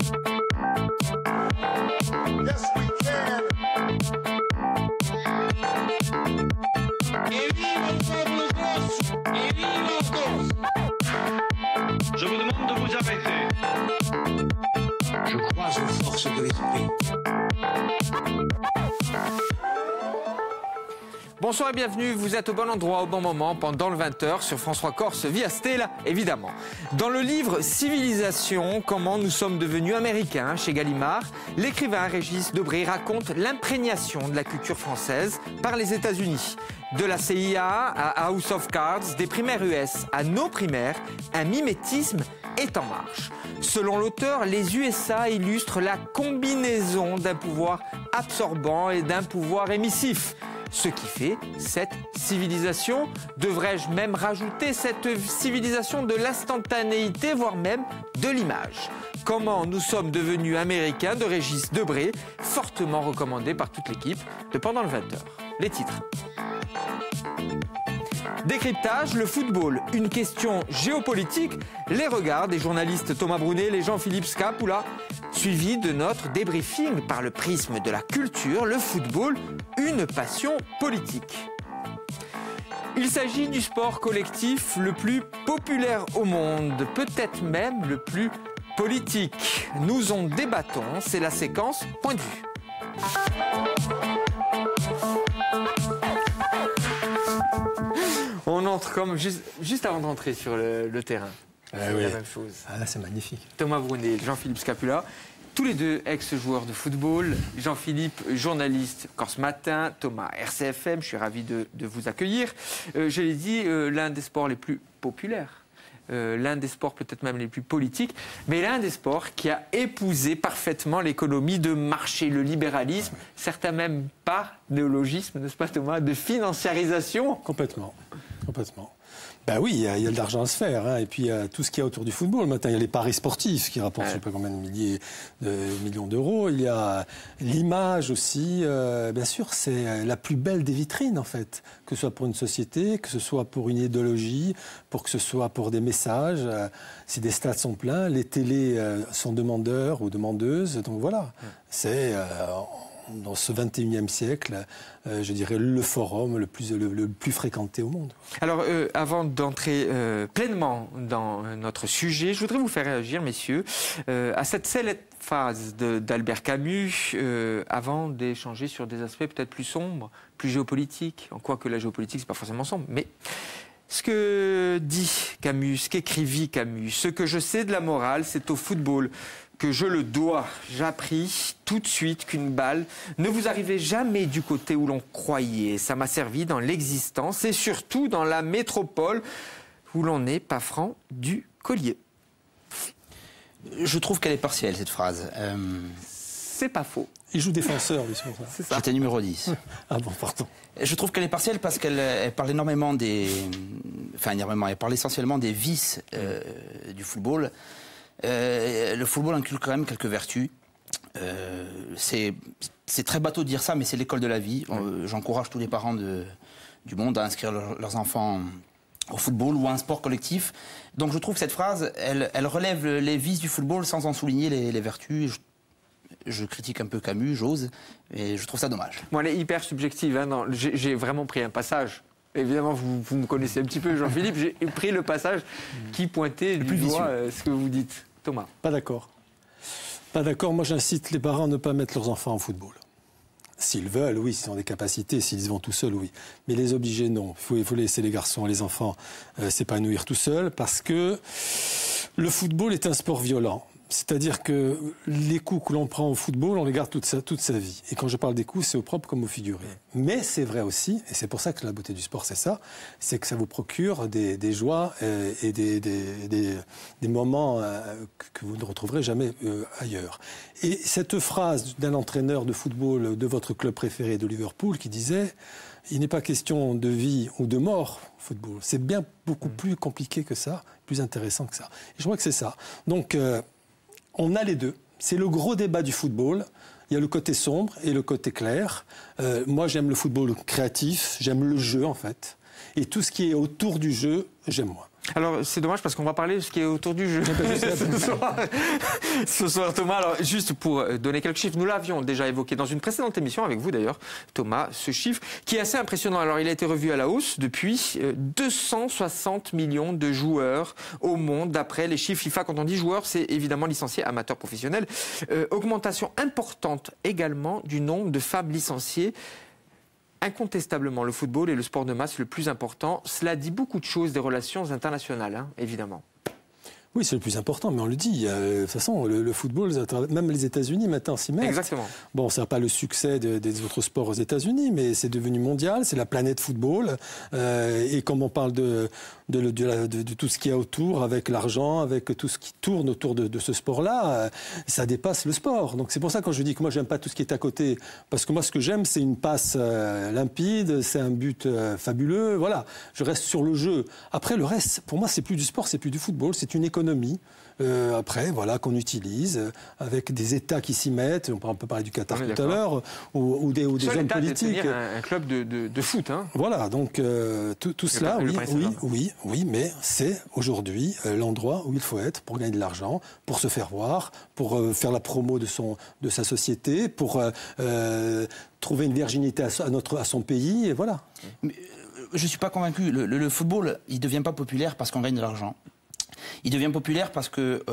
Yes, we can. Je vous demande de vous arrêter. Je crois aux forces de l'esprit. Bonsoir et bienvenue, vous êtes au bon endroit, au bon moment, pendant le 20h sur France 3 Corse via Stella, évidemment. Dans le livre Civilisation, comment nous sommes devenus américains, chez Gallimard, l'écrivain Régis Debray raconte l'imprégnation de la culture française par les États-Unis. De la CIA à House of Cards, des primaires US à nos primaires, un mimétisme est en marche. Selon l'auteur, les USA illustrent la combinaison d'un pouvoir absorbant et d'un pouvoir émissif. Ce qui fait cette civilisation, devrais-je même rajouter cette civilisation de l'instantanéité, voire même de l'image. Comment nous sommes devenus américains de Régis Debray, fortement recommandé par toute l'équipe de Pendant le 20h. Les titres. Décryptage, le football, une question géopolitique, les regards des journalistes Thomas Brunet et Jean-Philippe Scapula, suivi de notre débriefing par le prisme de la culture, le football, une passion politique. Il s'agit du sport collectif le plus populaire au monde, peut-être même le plus politique. Nous en débattons, c'est la séquence Point de vue. On entre comme juste avant d'entrer sur le terrain. C'est oui. la même chose. Ah là, c'est magnifique. Thomas Brunet, Jean-Philippe Scapula, tous les deux ex-joueurs de football. Jean-Philippe, journaliste Corse Matin, Thomas, RCFM, je suis ravi de vous accueillir. Je l'ai dit, l'un des sports les plus populaires, l'un des sports peut-être même les plus politiques, mais l'un des sports qui a épousé parfaitement l'économie de marché, le libéralisme, certains même par néologisme, n'est-ce pas Thomas, de financiarisation. Complètement. Ben oui, il y a de l'argent à se faire, hein. Et puis il y a tout ce qu'il y a autour du football. Maintenant, il y a les paris sportifs qui rapportent je ne sais pas combien de millions d'euros. Il y a l'image aussi. Bien sûr, c'est la plus belle des vitrines, en fait. Que ce soit pour une société, que ce soit pour une idéologie, que ce soit pour des messages. Si des stades sont pleins, les télés sont demandeurs ou demandeuses. Donc voilà, c'est... dans ce 21e siècle, je dirais le forum le plus fréquenté au monde. Alors, avant d'entrer pleinement dans notre sujet, je voudrais vous faire réagir, messieurs, à cette célèbre phrase d'Albert Camus, avant d'échanger sur des aspects peut-être plus sombres, plus géopolitiques, en quoi que la géopolitique, c'est pas forcément sombre, mais... Ce que dit Camus, ce qu'écrivit Camus, ce que je sais de la morale, c'est au football que je le dois. J'appris tout de suite qu'une balle ne vous arrivait jamais du côté où l'on croyait. Ça m'a servi dans l'existence et surtout dans la métropole où l'on n'est pas franc du collier. Je trouve qu'elle est partielle, cette phrase. C'est pas faux. Il joue défenseur, lui, sur ça. C'est ça. J'étais numéro 10. Ah bon, pardon. Je trouve qu'elle est partielle parce qu'elle parle énormément elle parle essentiellement des vices du football. Le football inculque quand même quelques vertus. C'est très bateau de dire ça, mais c'est l'école de la vie. J'encourage tous les parents du monde à inscrire leurs enfants au football ou à un sport collectif. Donc je trouve que cette phrase, elle relève les vices du football sans en souligner les vertus. Je critique un peu Camus, j'ose, et je trouve ça dommage. Bon, elle est hyper subjective. Hein, j'ai vraiment pris un passage. Évidemment, vous me connaissez un petit peu, Jean-Philippe. J'ai pris le passage qui pointait du doigt ce que vous dites. Thomas. Pas d'accord. Pas d'accord. Moi, j'incite les parents à ne pas mettre leurs enfants en football. S'ils veulent, oui, s'ils ont des capacités, s'ils y vont tout seuls, oui. Mais les obliger, non. Il faut laisser les garçons et les enfants s'épanouir tout seuls, parce que le football est un sport violent. C'est-à-dire que les coups que l'on prend au football, on les garde toute sa vie. Et quand je parle des coups, c'est au propre comme au figuré. Mais c'est vrai aussi, et c'est pour ça que la beauté du sport, c'est ça, c'est que ça vous procure des joies et des moments que vous ne retrouverez jamais ailleurs. Et cette phrase d'un entraîneur de football de votre club préféré de Liverpool qui disait « Il n'est pas question de vie ou de mort au football ». C'est bien beaucoup plus compliqué que ça, plus intéressant que ça. Et je crois que c'est ça. Donc... on a les deux. C'est le gros débat du football. Il y a le côté sombre et le côté clair. Moi, j'aime le football créatif. J'aime le jeu, en fait. Et tout ce qui est autour du jeu, j'aime moins. Alors, c'est dommage parce qu'on va parler de ce qui est autour du jeu ce soir, Thomas. Alors, juste pour donner quelques chiffres, nous l'avions déjà évoqué dans une précédente émission avec vous d'ailleurs, Thomas, ce chiffre qui est assez impressionnant. Alors, il a été revu à la hausse depuis 260 millions de joueurs au monde, d'après les chiffres FIFA. Quand on dit joueurs, c'est évidemment licenciés, amateurs, professionnels. Augmentation importante également du nombre de femmes licenciées. Incontestablement, le football est le sport de masse le plus important. Cela dit beaucoup de choses des relations internationales, hein, évidemment. Oui, c'est le plus important, mais on le dit. De toute façon, le football, même les États-Unis maintenant s'y mettent. Exactement. Bon, ça n'a pas le succès des autres sports aux États-Unis, mais c'est devenu mondial, c'est la planète football. Et comme on parle de tout ce qu'il y a autour, avec l'argent, avec tout ce qui tourne autour de ce sport-là, ça dépasse le sport. Donc c'est pour ça que quand je dis que moi, j'aime pas tout ce qui est à côté, parce que moi, ce que j'aime, c'est une passe limpide, c'est un but fabuleux. Voilà, je reste sur le jeu. Après, le reste, pour moi, c'est plus du sport, c'est plus du football, c'est une économie. Après, voilà, qu'on utilise avec des États qui s'y mettent. On peut parler du Qatar tout à l'heure, ou des hommes politiques. Un club de foot, hein. Voilà, donc tout cela, oui, mais c'est aujourd'hui l'endroit où il faut être pour gagner de l'argent, pour se faire voir, pour faire la promo de sa société, pour trouver une virginité à son pays, et voilà. Mais, je ne suis pas convaincu. Le football, il ne devient pas populaire parce qu'on gagne de l'argent. Il devient populaire parce que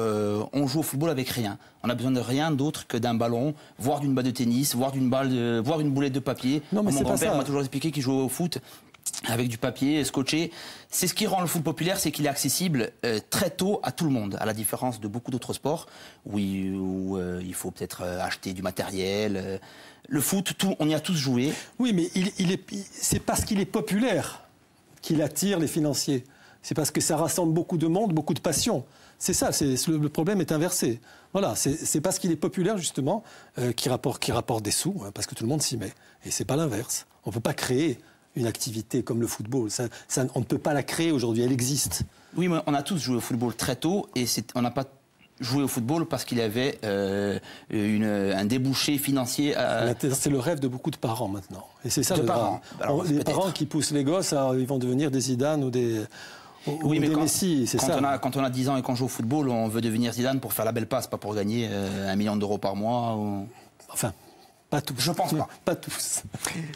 on joue au football avec rien. On a besoin de rien d'autre que d'un ballon, voire d'une balle de tennis, voire d'une boulette de papier. Non, mais mon grand-père m'a ça. toujours expliqué qu'il jouait au foot avec du papier scotché. C'est ce qui rend le foot populaire, c'est qu'il est accessible très tôt à tout le monde, à la différence de beaucoup d'autres sports où il faut peut-être acheter du matériel. Le foot, on y a tous joué. Oui, mais c'est parce qu'il est populaire qu'il attire les financiers. C'est parce que ça rassemble beaucoup de monde, beaucoup de passion. C'est ça, le problème est inversé. Voilà, c'est parce qu'il est populaire, justement, qui rapporte des sous, hein, parce que tout le monde s'y met. Et c'est pas l'inverse. On ne peut pas créer une activité comme le football. On ne peut pas la créer aujourd'hui, elle existe. Oui, mais on a tous joué au football très tôt, et on n'a pas joué au football parce qu'il y avait un débouché financier. C'est le rêve de beaucoup de parents maintenant. Et c'est ça le drame. Les parents qui poussent les gosses, ils vont devenir des Zidane ou des... Oui, mais Messi, c'est ça. Quand on a 10 ans et qu'on joue au football, on veut devenir Zidane pour faire la belle passe, pas pour gagner 1 million d'euros par mois. Enfin, pas tous. Je pense pas. Pas tous.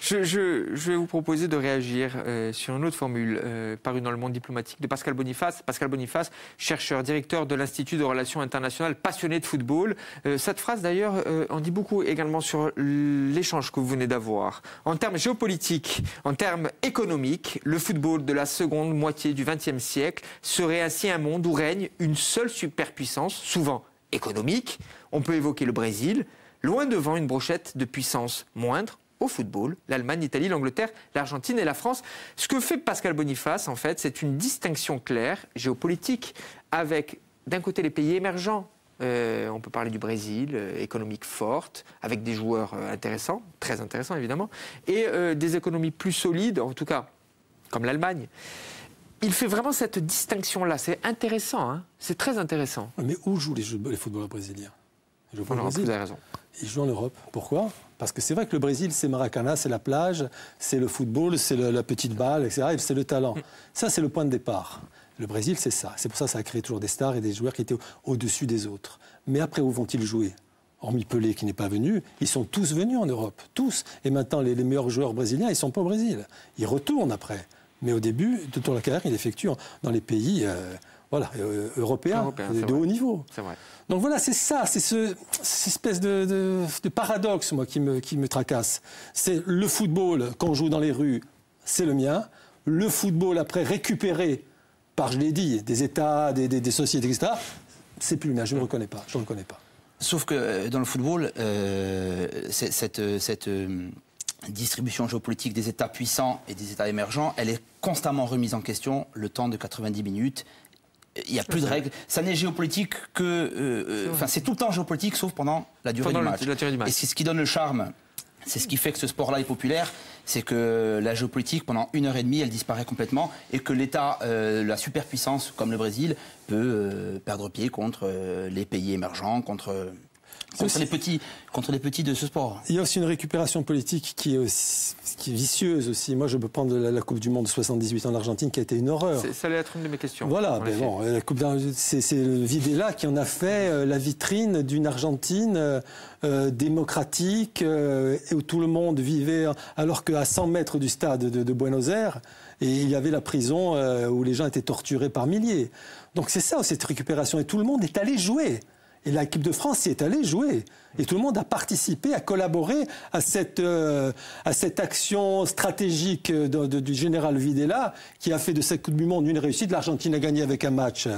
Je vais vous proposer de réagir sur une autre formule parue dans le Monde diplomatique de Pascal Boniface. Pascal Boniface, chercheur, directeur de l'Institut de Relations Internationales, passionné de football. Cette phrase d'ailleurs en dit beaucoup également sur l'échange que vous venez d'avoir. En termes géopolitiques, en termes économiques, le football de la seconde moitié du XXe siècle serait ainsi un monde où règne une seule superpuissance, souvent économique. On peut évoquer le Brésil, loin devant une brochette de puissance moindre au football, l'Allemagne, l'Italie, l'Angleterre, l'Argentine et la France. Ce que fait Pascal Boniface, en fait, c'est une distinction claire, géopolitique, avec d'un côté les pays émergents. On peut parler du Brésil, économique forte, avec des joueurs intéressants, très intéressants évidemment, et des économies plus solides, en tout cas, comme l'Allemagne. Il fait vraiment cette distinction-là. C'est intéressant, hein, c'est très intéressant. Mais où jouent les footballeurs brésiliens? Ils jouent pas au Brésil. Vous avez raison. Ils jouent en Europe. Pourquoi? Parce que c'est vrai que le Brésil, c'est Maracana, c'est la plage, c'est le football, c'est la petite balle, etc. Et c'est le talent. Ça, c'est le point de départ. Le Brésil, c'est ça. C'est pour ça que ça a créé toujours des stars et des joueurs qui étaient au-dessus des autres. Mais après, où vont-ils jouer? Hormis Pelé qui n'est pas venu, ils sont tous venus en Europe. Tous. Et maintenant, les meilleurs joueurs brésiliens, ils ne sont pas au Brésil. Ils retournent après. Mais au début, toute leur carrière, ils effectuent dans les pays européens de haut niveau. C'est vrai. Donc voilà, c'est ça, c'est cette espèce de paradoxe, moi, qui me tracasse. C'est le football, quand on joue dans les rues, c'est le mien. Le football, après, récupéré par, je l'ai dit, des États, des sociétés, etc., c'est plus le mien, je ne le reconnais pas. Sauf que dans le football, cette distribution géopolitique des États puissants et des États émergents, elle est constamment remise en question le temps de 90 minutes. Il n'y a plus de règles. Ça n'est géopolitique que... c'est tout le temps géopolitique, sauf pendant la durée du match. Et c'est ce qui donne le charme. C'est ce qui fait que ce sport-là est populaire. C'est que la géopolitique, pendant 1h30, elle disparaît complètement. Et que l'État, la superpuissance, comme le Brésil, peut perdre pied contre les pays émergents, contre... contre les petits de ce sport. Il y a aussi une récupération politique qui est vicieuse aussi. Moi, je peux prendre la Coupe du Monde de 78 en Argentine, qui a été une horreur. Ça allait être une de mes questions. Voilà, mais bon, la Coupe c'est le Videla qui en a fait la vitrine d'une Argentine démocratique, où tout le monde vivait, alors qu'à 100 mètres du stade de Buenos Aires, et il y avait la prison où les gens étaient torturés par milliers. Donc c'est ça, cette récupération. Et tout le monde est allé jouer. Et l'équipe de France y est allée jouer. Et tout le monde a participé, a collaboré à cette action stratégique du général Videla, qui a fait de cette Coupe du Monde une réussite. L'Argentine a gagné avec un match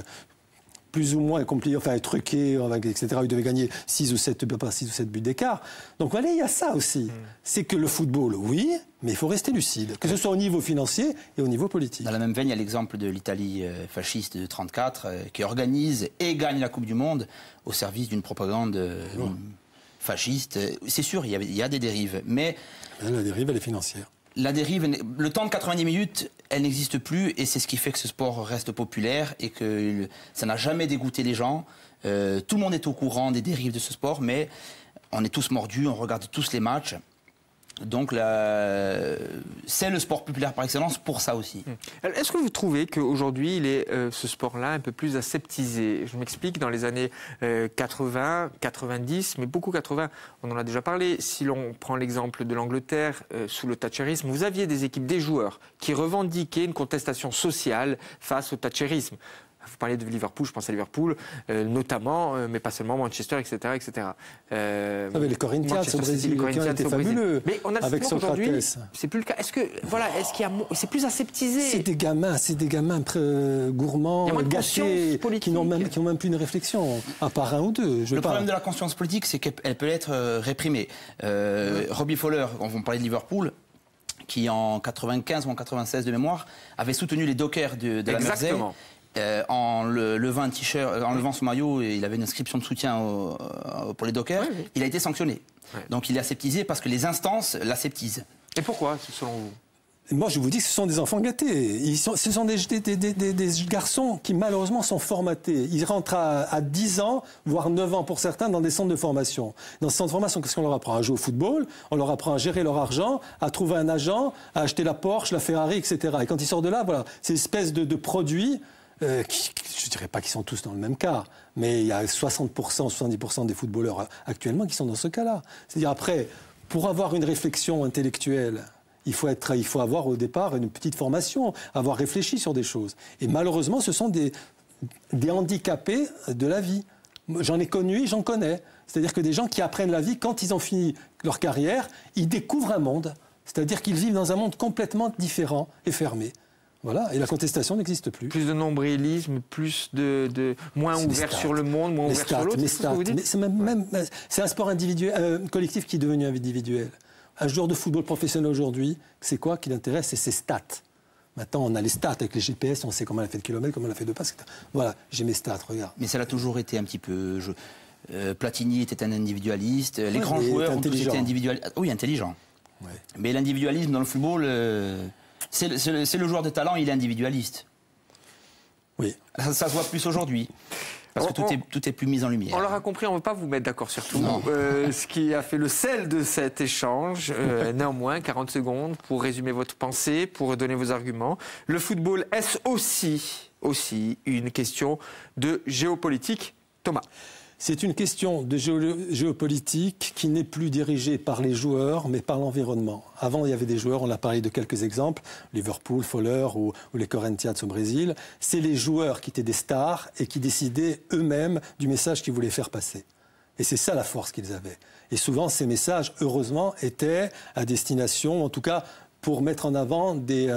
plus ou moins compliqué, enfin truqué, etc. Il devait gagner 6 ou 7 buts d'écart. Donc voilà, il y a ça aussi. C'est que le football, oui, mais il faut rester lucide, que ce soit au niveau financier et au niveau politique. Dans la même veine, il y a l'exemple de l'Italie fasciste de 1934 qui organise et gagne la Coupe du Monde au service d'une propagande fasciste. C'est sûr, il y a des dérives, mais... La dérive, elle est financière. La dérive, le temps de 90 minutes, elle n'existe plus et c'est ce qui fait que ce sport reste populaire et que ça n'a jamais dégoûté les gens. Tout le monde est au courant des dérives de ce sport, mais on est tous mordus, on regarde tous les matchs. Donc c'est le sport populaire par excellence pour ça aussi. Est-ce que vous trouvez qu'aujourd'hui, il est ce sport-là un peu plus aseptisé? Je m'explique, dans les années 80, 90, mais beaucoup 80, on en a déjà parlé. Si l'on prend l'exemple de l'Angleterre, sous le thatcherisme, vous aviez des équipes, des joueurs qui revendiquaient une contestation sociale face au thatcherisme. Vous parlez de Liverpool, je pense à Liverpool, notamment, mais pas seulement Manchester, etc. etc. Les Corinthians au Brésil, qui ont été fabuleux. Mais on a le avec sentiment qu'aujourd'hui, Socrates. c'est plus le cas. Est-ce qu'il y a, c'est plus aseptisé? C'est des gamins gourmands, gâtés, qui n'ont même plus une réflexion, à part un ou deux. Le problème de la conscience politique, c'est qu'elle peut être réprimée. Robbie Fowler, quand on parlait de Liverpool, qui en 95 ou en 96 de mémoire, avait soutenu les Dockers de la Mersey. En levant un t-shirt, en levant son maillot, il avait une inscription de soutien pour les Dockers. Oui. Il a été sanctionné. Oui. Donc il est aseptisé parce que les instances l'aseptisent. Et pourquoi, selon vous? Moi, je vous dis que ce sont des enfants gâtés. Ce sont des garçons qui, malheureusement, sont formatés. Ils rentrent à 10 ans, voire 9 ans pour certains, dans des centres de formation. Dans ces centres de formation, qu'est-ce qu'on leur apprend? À jouer au football, on leur apprend à gérer leur argent, à trouver un agent, à acheter la Porsche, la Ferrari, etc. Et quand ils sortent de là, voilà, c'est une espèce de produits... je ne dirais pas qu'ils sont tous dans le même cas, mais il y a 60%, 70% des footballeurs actuellement qui sont dans ce cas-là. C'est-à-dire après, pour avoir une réflexion intellectuelle, il faut avoir au départ une petite formation, avoir réfléchi sur des choses. Et malheureusement, ce sont des handicapés de la vie. J'en ai connu et j'en connais. C'est-à-dire que des gens qui apprennent la vie, quand ils ont fini leur carrière, ils découvrent un monde. C'est-à-dire qu'ils vivent dans un monde complètement différent et fermé. Voilà, et la contestation n'existe plus. Plus de nombrilisme, plus de moins ouvert sur le monde, moins ouvert sur l'autre. C'est un sport individuel, collectif qui est devenu individuel. Un joueur de football professionnel aujourd'hui, c'est quoi qui l'intéresse? C'est ses stats. Maintenant, on a les stats avec les GPS, on sait comment elle a fait de kilomètres, comment elle a fait de passes. Voilà, j'ai mes stats, regarde. Mais ça l'a toujours été un petit peu... Platini était un individualiste, les grands joueurs ont tous été individualistes. Oui, intelligent. Ouais. Mais l'individualisme dans le football... C'est le joueur de talent, il est individualiste. Oui. Ça se voit plus aujourd'hui. Parce que tout est plus mis en lumière. On l'aura compris, on ne veut pas vous mettre d'accord sur tout. Ce qui a fait le sel de cet échange, néanmoins, 40 secondes pour résumer votre pensée, pour donner vos arguments. Le football, est-ce aussi une question de géopolitique? Thomas. C'est une question de géopolitique qui n'est plus dirigée par les joueurs, mais par l'environnement. Avant, il y avait des joueurs, on a parlé de quelques exemples, Liverpool, Fowler ou les Corinthians au Brésil. C'est les joueurs qui étaient des stars et qui décidaient eux-mêmes du message qu'ils voulaient faire passer. Et c'est ça la force qu'ils avaient. Et souvent, ces messages, heureusement, étaient à destination, en tout cas, pour mettre en avant des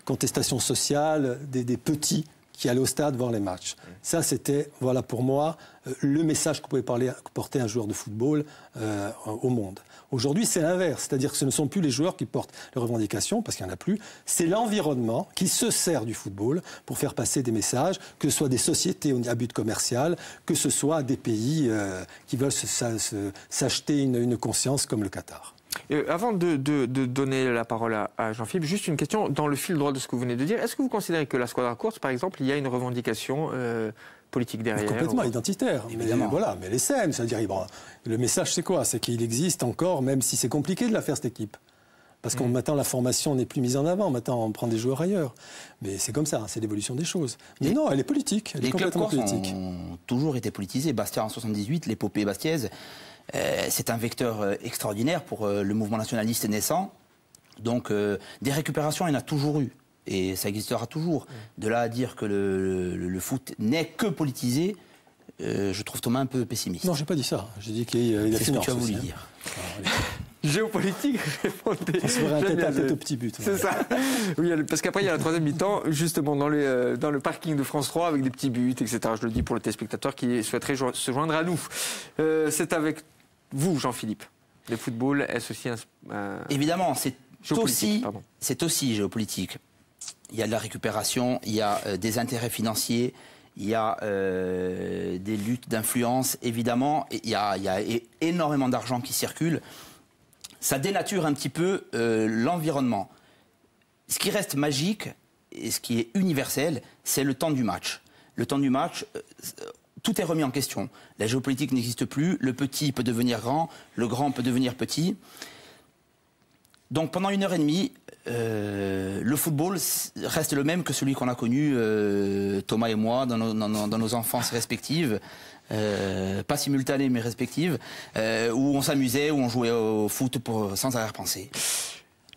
contestations sociales, des petits qui allaient au stade voir les matchs. Ça, c'était, voilà, pour moi, le message que pouvait porter un joueur de football au monde. Aujourd'hui, c'est l'inverse. C'est-à-dire que ce ne sont plus les joueurs qui portent les revendications, parce qu'il n'y en a plus. C'est l'environnement qui se sert du football pour faire passer des messages, que ce soit des sociétés à but commercial, que ce soit des pays qui veulent s'acheter une conscience comme le Qatar. Avant de donner la parole à Jean-Philippe, juste une question dans le fil droit de ce que vous venez de dire. Est-ce que vous considérez que la Squadra Course, par exemple, il y a une revendication politique derrière. Complètement identitaire. Évidemment. Mais voilà, mais elle est saine. C'est-à-dire, bon, le message, c'est quoi? C'est qu'il existe encore, même si c'est compliqué de la faire, cette équipe. Parce qu'on maintenant, la formation n'est plus mise en avant. Maintenant, on prend des joueurs ailleurs. Mais c'est comme ça, c'est l'évolution des choses. Mais non, elle est politique. Elle est Les clubs complètement corses politique. ont toujours été politisés. Bastia en 78, l'épopée bastiaise, c'est un vecteur extraordinaire pour le mouvement nationaliste naissant. Donc, des récupérations, il y en a toujours eu. Et ça existera toujours. De là à dire que le foot n'est que politisé, je trouve Thomas un peu pessimiste. Non, j'ai pas dit ça. J'ai dit qu'il y a c'est ce que tu as voulu dire. Géopolitique, répondez. On se ferait un tête-à-tête au petit but. C'est ça. Oui, parce qu'après, il y a la troisième mi-temps, justement, dans le parking de France 3, avec des petits buts, etc. Je le dis pour le téléspectateur qui souhaiterait se joindre à nous. C'est avec vous, Jean-Philippe. Le football, est-ce aussi un... Évidemment, c'est aussi géopolitique. Il y a de la récupération, il y a des intérêts financiers, il y a des luttes d'influence, évidemment. Il y a énormément d'argent qui circule. Ça dénature un petit peu l'environnement. Ce qui reste magique et ce qui est universel, c'est le temps du match. Le temps du match, tout est remis en question. La géopolitique n'existe plus, le petit peut devenir grand, le grand peut devenir petit. Donc pendant 1h30, le football reste le même que celui qu'on a connu, Thomas et moi, dans nos enfances respectives. Pas simultanées mais respectives, où on s'amusait, où on jouait au foot sans arrière-pensée.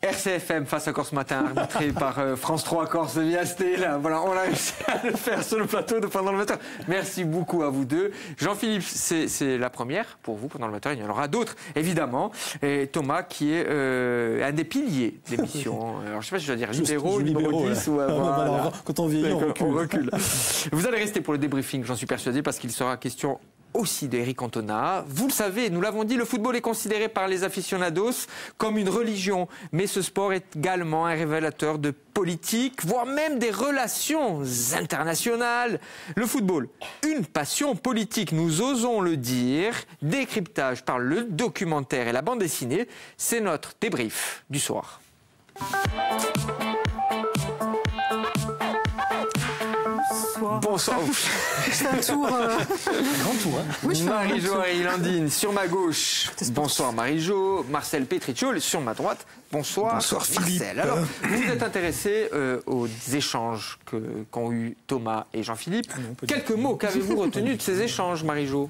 RCFM face à Corse Matin, arbitré par France 3 Corse via Stella. Voilà, on a réussi à le faire sur le plateau de Pendant le 20h. Merci beaucoup à vous deux. Jean-Philippe, c'est la première pour vous Pendant le 20h. Il y en aura d'autres, évidemment. Et Thomas, qui est un des piliers de l'émission. Alors, je ne sais pas si je dois dire libéraux, numéro 10 ou... voilà. Quand on vieillit, on recule. Vous allez rester pour le débriefing, j'en suis persuadé, parce qu'il sera question aussi d'Éric Cantona. Vous le savez, nous l'avons dit, le football est considéré par les aficionados comme une religion. Mais ce sport est également un révélateur de politique, voire même des relations internationales. Le football, une passion politique, nous osons le dire. Décryptage par le documentaire et la bande dessinée, c'est notre débrief du soir. Bonsoir. Je fais un tour. Grand tour, hein. Oui, je fais un Marie-Jo tour. Arilandine sur ma gauche. Bonsoir Marie-Jo. Marcel Petrichol sur ma droite. Bonsoir. Bonsoir, Philippe. Marcel. Alors, vous vous êtes intéressé aux échanges qu'ont eu Thomas et Jean-Philippe. Quelques mots, qu'avez-vous retenu de ces échanges, Marie-Jo ?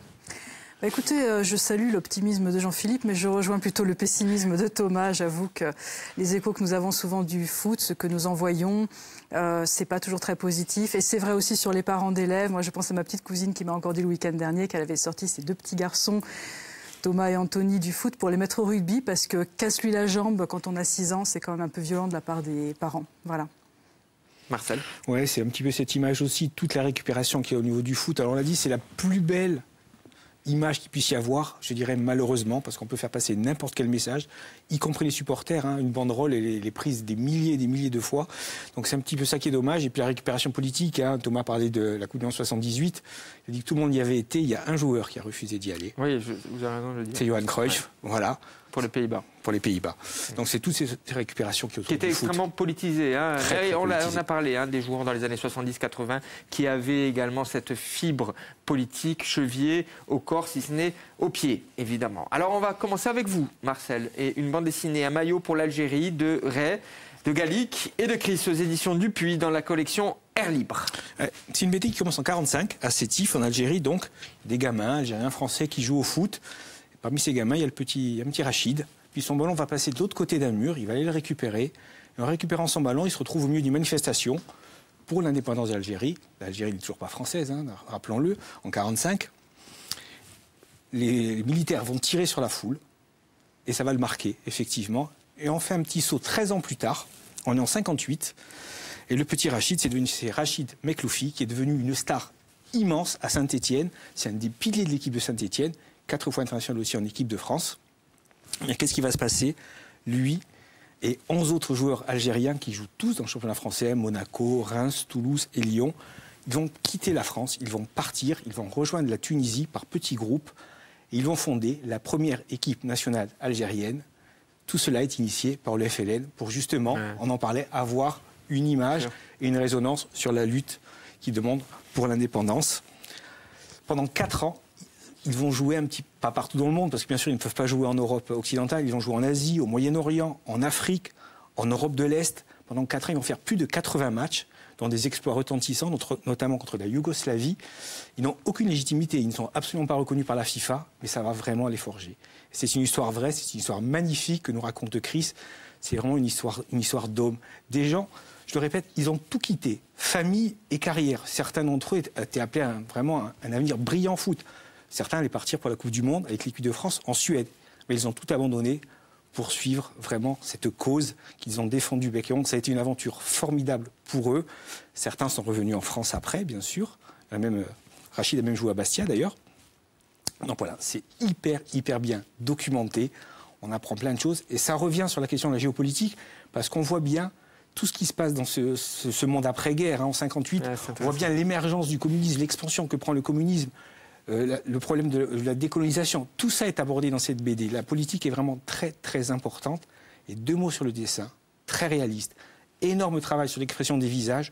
Bah, écoutez, je salue l'optimisme de Jean-Philippe, mais je rejoins plutôt le pessimisme de Thomas. J'avoue que les échos que nous avons souvent du foot, ce que nous envoyons, c'est pas toujours très positif. Et c'est vrai aussi sur les parents d'élèves. Moi, je pense à ma petite cousine qui m'a encore dit le week-end dernier qu'elle avait sorti ses deux petits garçons, Thomas et Anthony, du foot pour les mettre au rugby, parce que casse-lui la jambe quand on a 6 ans, c'est quand même un peu violent de la part des parents. Voilà. Marcel ? Ouais, c'est un petit peu cette image aussi, toute la récupération qu'il y a au niveau du foot. Alors on l'a dit, c'est la plus belle image qu'il puisse y avoir, je dirais malheureusement, parce qu'on peut faire passer n'importe quel message, y compris les supporters. Une banderole, elle est prise des milliers et des milliers de fois. Donc c'est un petit peu ça qui est dommage. Et puis la récupération politique, Thomas parlait de la Coupe du Monde 78. Il a dit que tout le monde y avait été. Il y a un joueur qui a refusé d'y aller. Oui, vous avez raison de le dire. C'est Johan Cruyff, ouais. Voilà. Pour les Pays-Bas. Pour les Pays-Bas. Donc c'est toutes ces récupérations qui étaient extrêmement politisées. On a parlé des joueurs dans les années 70-80 qui avaient également cette fibre politique chevillée au corps, si ce n'est au pied, évidemment. Alors on va commencer avec vous, Marcel, et une bande dessinée, un maillot pour l'Algérie de Ray, de Gallic et de Chris aux éditions Dupuis dans la collection Air Libre. C'est une BD qui commence en 45 à Sétif, en Algérie, donc des gamins algériens français qui jouent au foot. Parmi ces gamins, il y a un petit Rachid. Puis son ballon va passer de l'autre côté d'un mur, il va aller le récupérer. Et en récupérant son ballon, il se retrouve au milieu d'une manifestation pour l'indépendance d'Algérie. L'Algérie n'est toujours pas française, rappelons-le, en 45. Les militaires vont tirer sur la foule, et ça va le marquer, effectivement. Et on fait un petit saut 13 ans plus tard, on est en 58, et le petit Rachid, c'est Rachid Mekloufi, qui est devenu une star immense à Saint-Étienne. C'est un des piliers de l'équipe de Saint-Étienne. 4 fois international aussi en équipe de France. Et qu'est-ce qui va se passer ? Lui et 11 autres joueurs algériens qui jouent tous dans le championnat français, Monaco, Reims, Toulouse et Lyon, ils vont quitter la France, ils vont partir, ils vont rejoindre la Tunisie par petits groupes et ils vont fonder la première équipe nationale algérienne. Tout cela est initié par le FLN pour justement, on en parlait, avoir une image et une résonance sur la lutte qu'ils demandent pour l'indépendance. pendant 4 ans, ils vont jouer pas partout dans le monde, parce que bien sûr, ils ne peuvent pas jouer en Europe occidentale. Ils vont jouer en Asie, au Moyen-Orient, en Afrique, en Europe de l'Est. Pendant 4 ans, ils vont faire plus de 80 matchs dans des exploits retentissants, notamment contre la Yougoslavie. Ils n'ont aucune légitimité. Ils ne sont absolument pas reconnus par la FIFA, mais ça va vraiment les forger. C'est une histoire vraie, c'est une histoire magnifique que nous raconte Chris. C'est vraiment une histoire d'hommes. Des gens, je le répète, ils ont tout quitté. Famille et carrière. Certains d'entre eux étaient appelés à vraiment un avenir brillant en foot. Certains allaient partir pour la Coupe du Monde avec l'équipe de France en Suède. Mais ils ont tout abandonné pour suivre vraiment cette cause qu'ils ont défendue bec et ongles. Ça a été une aventure formidable pour eux. Certains sont revenus en France après, bien sûr. Rachid a même joué à Bastia, d'ailleurs. Donc voilà, c'est hyper bien documenté. On apprend plein de choses. Et ça revient sur la question de la géopolitique, parce qu'on voit bien tout ce qui se passe dans ce monde après-guerre, en 58. Ouais, on voit bien l'émergence du communisme, l'expansion que prend le communisme, le problème de la décolonisation. Tout ça est abordé dans cette BD. La politique est vraiment très importante. Et 2 mots sur le dessin, très réaliste. Énorme travail sur l'expression des visages.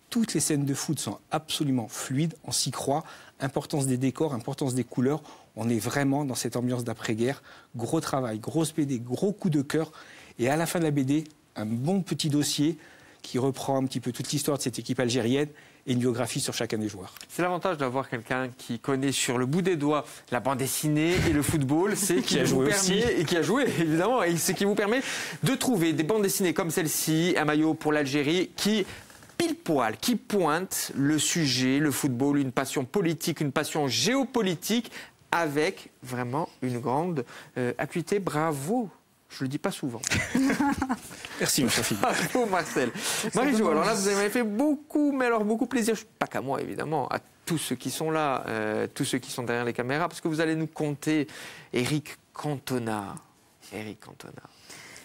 Toutes les scènes de foot sont absolument fluides, on s'y croit. Importance des décors, importance des couleurs. On est vraiment dans cette ambiance d'après-guerre. Gros travail, grosse BD, gros coup de cœur. Et à la fin de la BD, un bon petit dossier qui reprend un petit peu toute l'histoire de cette équipe algérienne et une biographie sur chacun des joueurs. C'est l'avantage d'avoir quelqu'un qui connaît sur le bout des doigts la bande dessinée et le football, c'est qui a joué aussi. Et qui a joué, évidemment, et c'est qui vous permet de trouver des bandes dessinées comme celle-ci, un maillot pour l'Algérie, qui pile poil, qui pointe le sujet, le football, une passion politique, une passion géopolitique, avec vraiment une grande acuité. Bravo! Je le dis pas souvent. Merci, mon cher Philippe. Bravo, Marcel. Marie-Jo, alors là, vous avez fait beaucoup plaisir, pas qu'à moi, évidemment, à tous ceux qui sont là, tous ceux qui sont derrière les caméras, parce que vous allez nous conter Éric Cantona.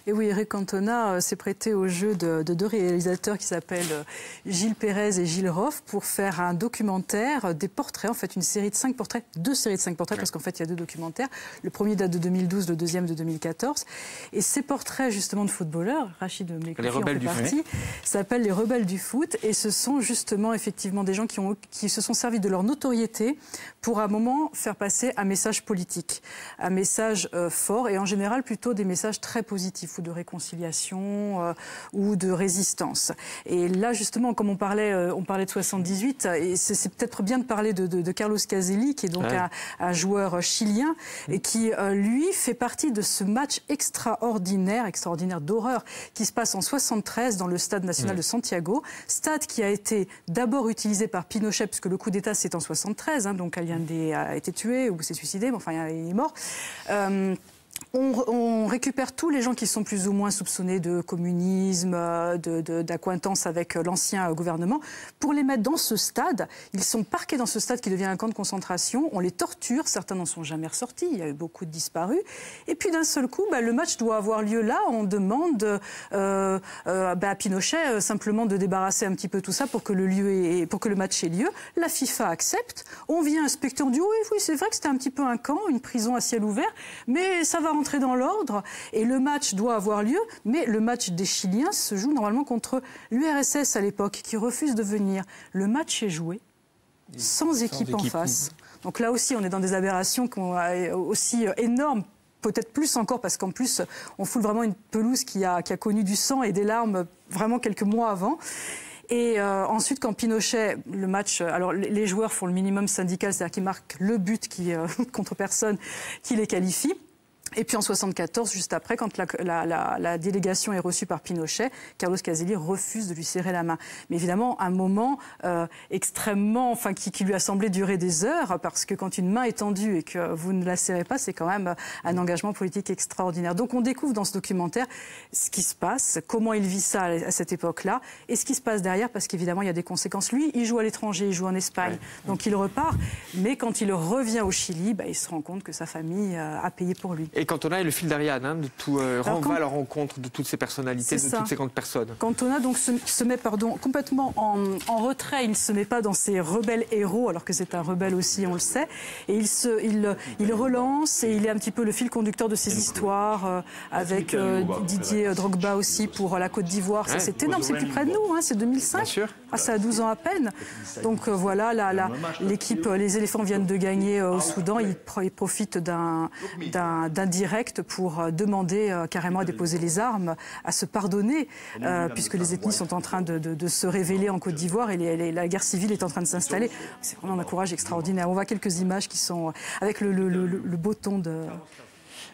Et oui, Éric Cantona s'est prêté au jeu de 2 réalisateurs qui s'appellent Gilles Pérez et Gilles Roff pour faire un documentaire, des portraits, en fait une série de 5 portraits, 2 séries de 5 portraits, parce qu'en fait il y a 2 documentaires. Le premier date de 2012, le deuxième de 2014. Et ces portraits justement de footballeurs, Rachid Mekloufi en fait partie, s'appellent les rebelles du foot. Et ce sont justement effectivement des gens qui se sont servis de leur notoriété pour à un moment faire passer un message politique, un message fort et en général plutôt des messages très positifs, ou de réconciliation ou de résistance. Et là, justement, comme on parlait de 78, et c'est peut-être bien de parler de Carlos Caselli, qui est donc un joueur chilien, et qui, lui, fait partie de ce match extraordinaire d'horreur, qui se passe en 73 dans le stade national de Santiago, stade qui a été d'abord utilisé par Pinochet, puisque le coup d'État c'est en 73, donc Allende a été tué ou s'est suicidé, mais enfin il est mort. On récupère tous les gens qui sont plus ou moins soupçonnés de communisme, d'accointance avec l'ancien gouvernement, pour les mettre dans ce stade. Ils sont parqués dans ce stade qui devient un camp de concentration. On les torture, certains n'en sont jamais ressortis, il y a eu beaucoup de disparus. Et puis d'un seul coup, le match doit avoir lieu là. On demande à Pinochet simplement de débarrasser un petit peu tout ça pour que le match ait lieu. La FIFA accepte. On vient inspecter, on dit oui, c'est vrai que c'était un petit peu un camp, une prison à ciel ouvert, mais ça va rentrer dans l'ordre et le match doit avoir lieu, mais le match des Chiliens se joue normalement contre l'URSS à l'époque, qui refuse de venir. Le match est joué sans équipe en face. Donc là aussi, on est dans des aberrations aussi énormes, peut-être plus encore, parce qu'en plus, on foule vraiment une pelouse qui a connu du sang et des larmes vraiment quelques mois avant. Et ensuite, quand Pinochet, le match, alors les joueurs font le minimum syndical, c'est-à-dire qu'ils marquent le but contre personne qui les qualifie. Et puis en 74, juste après, quand la délégation est reçue par Pinochet, Carlos Caselli refuse de lui serrer la main. Mais évidemment, un moment extrêmement, qui lui a semblé durer des heures, parce que quand une main est tendue et que vous ne la serrez pas, c'est quand même un engagement politique extraordinaire. Donc on découvre dans ce documentaire ce qui se passe, comment il vit ça à cette époque-là, et ce qui se passe derrière, parce qu'évidemment, il y a des conséquences. Lui, il joue à l'étranger, il joue en Espagne, donc il repart. Mais quand il revient au Chili, il se rend compte que sa famille a payé pour lui. Et Cantona est le fil d'Ariane, hein, de tout, va à la rencontre de toutes ces personnalités, de toutes ces grandes personnes. Cantona donc se met complètement en retrait, il ne se met pas dans ses rebelles héros, alors que c'est un rebelle aussi, on le sait, et il relance et il est un petit peu le fil conducteur de ces histoires, avec Didier Drogba aussi pour la Côte d'Ivoire. Ça, c'est énorme, c'est plus près de nous, hein, c'est 2005. Bien sûr. Ah, ça a 12 ans à peine. Donc voilà, l'équipe, les éléphants viennent de gagner au Soudan, ils profitent d'un direct pour demander carrément à déposer les armes, à se pardonner, puisque les ethnies sont en train de se révéler en Côte d'Ivoire et la guerre civile est en train de s'installer. C'est vraiment un courage extraordinaire. On voit quelques images qui sont avec le beau ton de...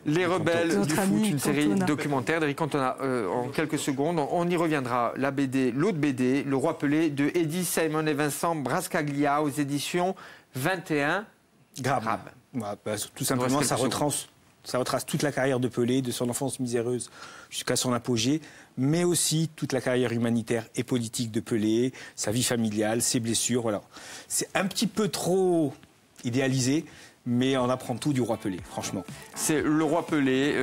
Les rebelles du foot, une série Cantona. documentaire d'Eric Cantona. En quelques secondes, on y reviendra. La BD, l'autre BD, Le Roi Pelé, de Eddie Simon et Vincent Brascaglia aux éditions 21 Grammes. Ouais, tout simplement, ça retrace toute la carrière de Pelé, de son enfance miséreuse jusqu'à son apogée, mais aussi toute la carrière humanitaire et politique de Pelé, sa vie familiale, ses blessures. Voilà. C'est un petit peu trop idéalisé, mais on apprend tout du roi Pelé, franchement. C'est le roi Pelé,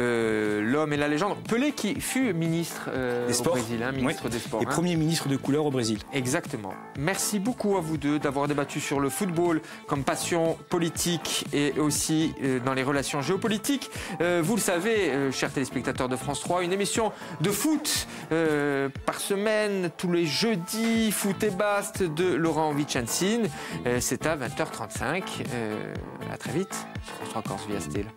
l'homme et la légende. Pelé qui fut ministre des au Brésil, hein, ministre des Sports. Et premier ministre de couleur au Brésil. Exactement. Merci beaucoup à vous deux d'avoir débattu sur le football comme passion politique et aussi dans les relations géopolitiques. Vous le savez, chers téléspectateurs de France 3, une émission de foot par semaine, tous les jeudis, Foot et Bast de Laurent Vicensin. C'est à 20h35. À très vite sur France 3 Corse via Style.